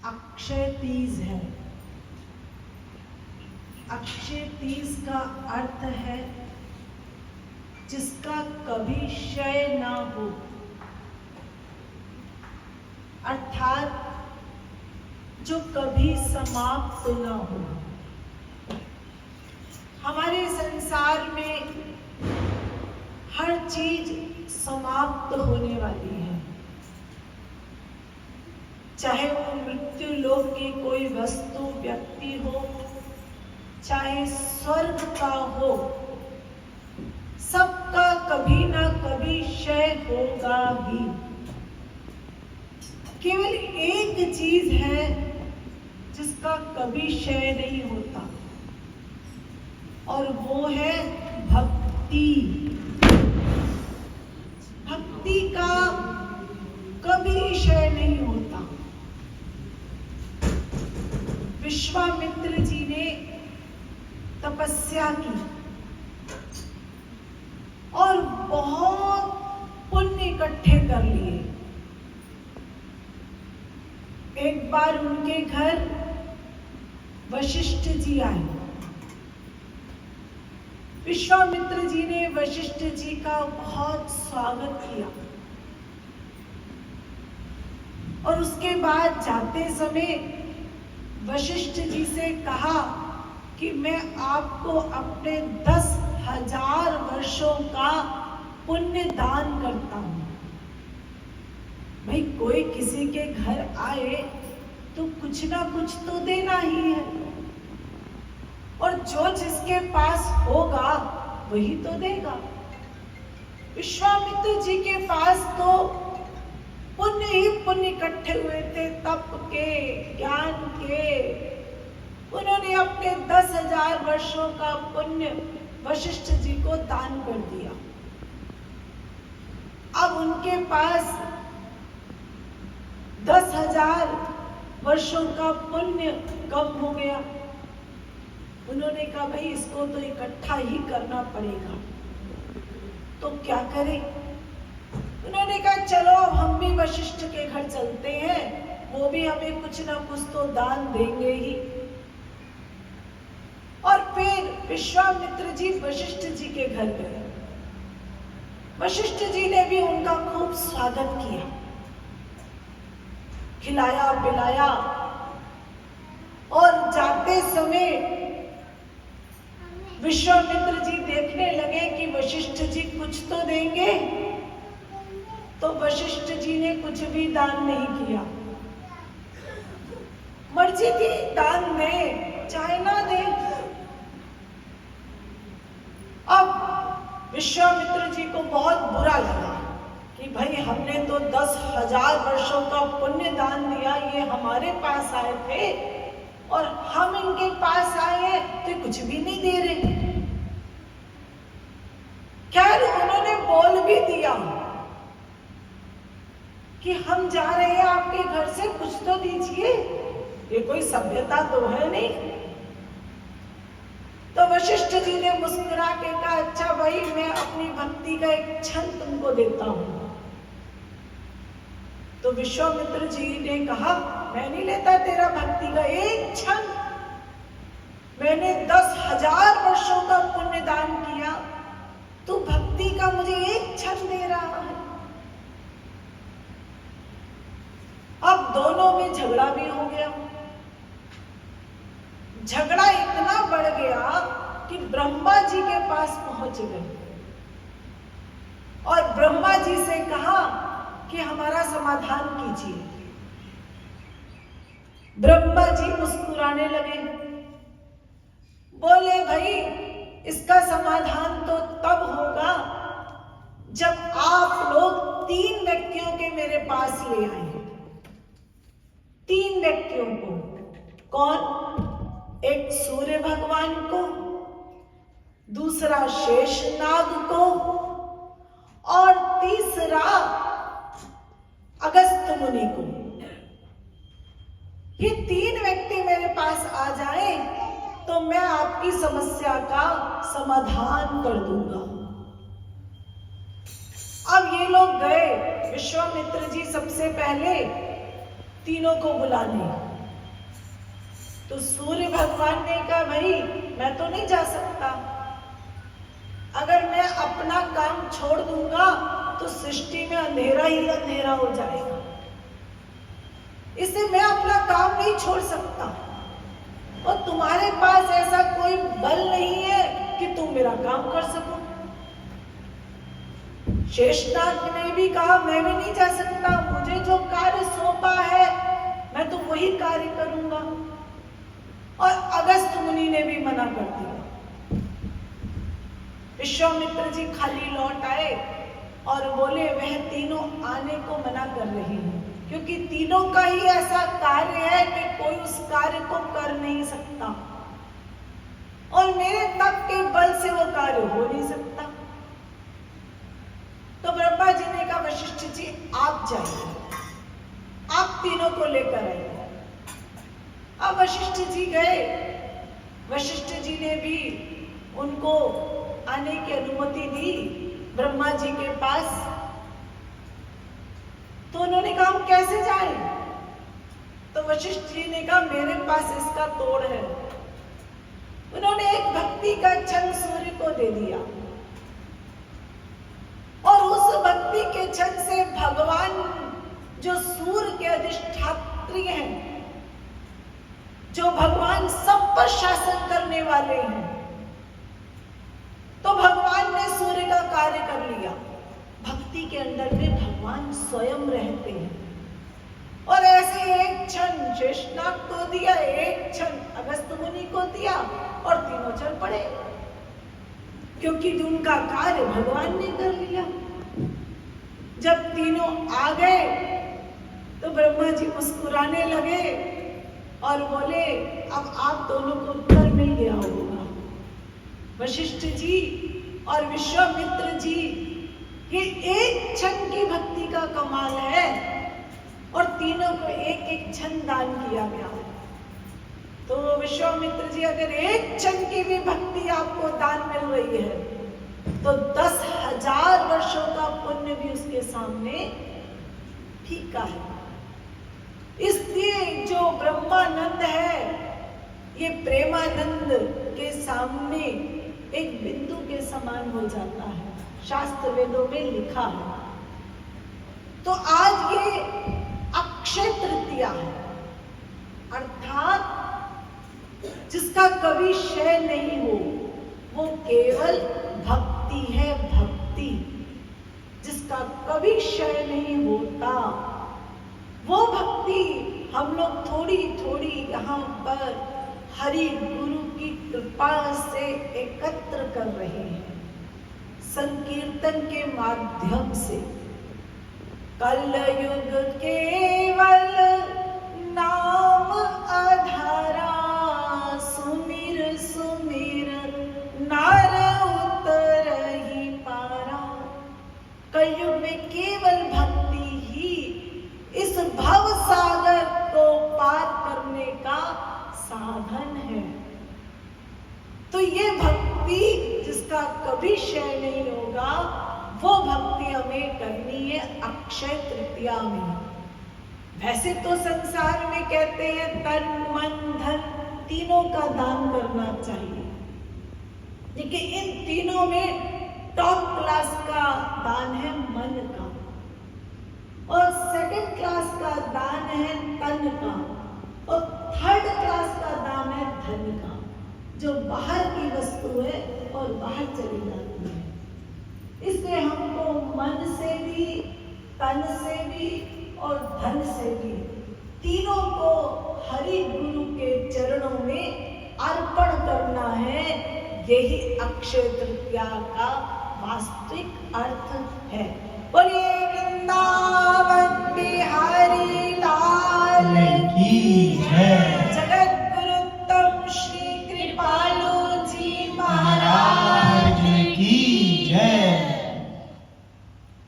अक्षय तीज है। अक्षय तीज का अर्थ है जिसका कभी क्षय ना हो, अर्थात जो कभी समाप्त ना हो। हमारे संसार में हर चीज समाप्त होने वाली है, चाहे वो मृत्यु लोक की कोई वस्तु व्यक्ति हो, चाहे स्वर्ग का हो, सबका कभी ना कभी क्षय होगा ही। केवल एक चीज है जिसका कभी क्षय नहीं होता, और वो है भक्ति। भक्ति का कभी क्षय नहीं होता। विश्वामित्र जी ने तपस्या की और बहुत पुण्य इकट्ठे कर लिए। एक बार उनके घर वशिष्ठ जी आए। विश्वामित्र जी ने वशिष्ठ जी का बहुत स्वागत किया और उसके बाद जाते समय वशिष्ठ जी से कहा कि मैं आपको अपने 10,000 वर्षों का पुण्य दान करता हूं। भाई, कोई किसी के घर आए तो कुछ ना कुछ तो देना ही है, और जो जिसके पास होगा वही तो देगा। विश्वामित्र जी के पास तो पुण्य ही पुण्य इकट्ठे हुए थे, तप के, ज्ञान के। उन्होंने अपने 10,000 वर्षों का पुण्य वशिष्ठ जी को दान कर दिया। अब उनके पास 10,000 वर्षों का पुण्य कम हो गया। उन्होंने कहा, भाई इसको तो इकट्ठा ही करना पड़ेगा, तो क्या करें? उन्होंने कहा, चलो अब हम भी वशिष्ठ के घर चलते हैं, वो भी हमें कुछ ना कुछ तो दान देंगे ही। और फिर विश्वामित्र जी वशिष्ठ जी के घर गए। वशिष्ठ जी ने भी उनका खूब स्वागत किया, खिलाया पिलाया, और जाते समय विश्वामित्र जी देखने लगे कि वशिष्ठ जी कुछ तो देंगे, तो वशिष्ठ जी ने कुछ भी दान नहीं किया। मर्जी थी दान दे चाहे ना दे। अब विश्वामित्र जी को बहुत बुरा लगा कि भाई हमने तो 10,000 वर्षों का पुण्य दान दिया, ये हमारे पास आए थे और हम इनके पास आए हैं तो कुछ भी नहीं दे रहे। खैर, उन्होंने बोल भी दिया कि हम जा रहे हैं आपके घर से, कुछ तो दीजिए, ये कोई सभ्यता तो है नहीं। तो वशिष्ठ जी ने मुस्कुरा के कहा, अच्छा भाई, मैं अपनी भक्ति का एक क्षण तुमको देता हूं। तो विश्वामित्र जी ने कहा, मैं नहीं लेता तेरा भक्ति का एक क्षण। मैंने 10,000 वर्षों का पुण्य दान किया, तू भक्ति का मुझे एक क्षण दे रहा है। अब दोनों में झगड़ा भी हो गया। झगड़ा इतना बढ़ गया कि ब्रह्मा जी के पास पहुंच गए और ब्रह्मा जी से कहा कि हमारा समाधान कीजिए। ब्रह्मा जी मुस्कुराने लगे, बोले, भाई इसका समाधान तो तब होगा जब आप लोग 3 व्यक्तियों के मेरे पास ले आए। 3 व्यक्तियों को। कौन? एक सूर्य भगवान को, दूसरा शेषनाग को, और तीसरा अगस्त्य मुनि को। ये 3 व्यक्ति मेरे पास आ जाए तो मैं आपकी समस्या का समाधान कर दूंगा। अब ये लोग गए। विश्वामित्र जी सबसे पहले तीनों को बुलाने। तो सूर्य भगवान ने कहा भाई मैं तो नहीं जा सकता, अगर मैं अपना काम छोड़ दूंगा तो सृष्टि में अंधेरा ही अंधेरा हो जाएगा, इसलिए मैं अपना काम नहीं छोड़ सकता और तुम्हारे पास ऐसा कोई बल नहीं है कि तुम मेरा काम कर सको। शेषनाग ने भी कहा मैं भी नहीं जा सकता, मुझे जो कार्य सौंपा है मैं तो वही कार्य करूंगा। और अगस्त मुनि ने भी मना कर दिया। विश्वामित्र जी खाली लौट आए और बोले वह तीनों आने को मना कर रही हैं, क्योंकि तीनों का ही ऐसा कार्य है कि कोई उस कार्य को कर नहीं सकता और मेरे तप के बल से वो कार्य हो नहीं सकता। तो ब्रह्मा जी ने कहा वशिष्ठ जी आप जाइए, आप तीनों को लेकर आइए। अब वशिष्ठ जी गए, वशिष्ठ जी ने भी उनको आने की अनुमति दी ब्रह्मा जी के पास। तो उन्होंने कहा हम कैसे जाएं? तो वशिष्ठ जी ने कहा मेरे पास इसका तोड़ है। उन्होंने एक भक्ति का क्षण सूर्य को दे दिया और उस भक्ति के क्षण से भगवान जो सूर्य के अधिष्ठात्री हैं, जो भगवान सब पर शासन करने वाले हैं, तो भगवान ने सूर्य का कार्य कर लिया। भक्ति के अंदर में भगवान स्वयं रहते हैं और ऐसे एक क्षण शेषनाग को दिया, एक क्षण अगस्त मुनि को दिया और तीनों चल पड़े, क्योंकि उनका कार्य भगवान ने कर लिया। जब तीनों आ गए तो ब्रह्मा जी मुस्कुराने लगे और बोले अब आप दोनों को उत्तर मिल गया होगा। वशिष्ठ जी और विश्वामित्र जी, ये एक क्षण की भक्ति का कमाल है और तीनों को एक एक क्षण दान किया गया। तो विश्वामित्र जी अगर एक क्षण की भी भक्ति आपको दान मिल रही है तो 10,000 वर्षों का पुण्य भी उसके सामने फीका है। इसलिए जो ब्रह्मानंद है ये प्रेमानंद के सामने एक बिंदु के समान हो जाता है, शास्त्र वेदों में लिखा है। तो आज ये अक्षय तृतीया है, अर्थात जिसका कभी क्षय नहीं हो, वो केवल भक्ति है। भक्ति जिसका कभी क्षय नहीं होता, वो भक्ति हम लोग थोड़ी थोड़ी यहाँ पर हरि गुरु की कृपा से एकत्र कर रहे हैं, संकीर्तन के माध्यम से। कलयुग केवल नाम आधारा, सुमिर सुमिर नार उतरहि पारा। कलयुग में केवल भक्ति ही इस भव सागर को पार करने का साधन है। तो ये भक्ति जिसका कभी क्षय नहीं होगा, वो भक्ति हमें करनी है अक्षय तृतीया में। वैसे तो संसार में कहते हैं तन मन धन तीनों का दान करना चाहिए, लेकिन इन तीनों में टॉप क्लास का दान है मन का और सेकंड क्लास का दान है तन का और थर्ड क्लास का दान है धन का, जो बाहर की वस्तु है और बाहर चली जाती है। इसलिए हमको मन से भी, तन से भी और धन से भी तीनों को हरि गुरु के चरणों में अर्पण करना है। यही अक्षय तृतीया का वास्तविक अर्थ है। बोलिए वृंदावन बिहारी लाल की।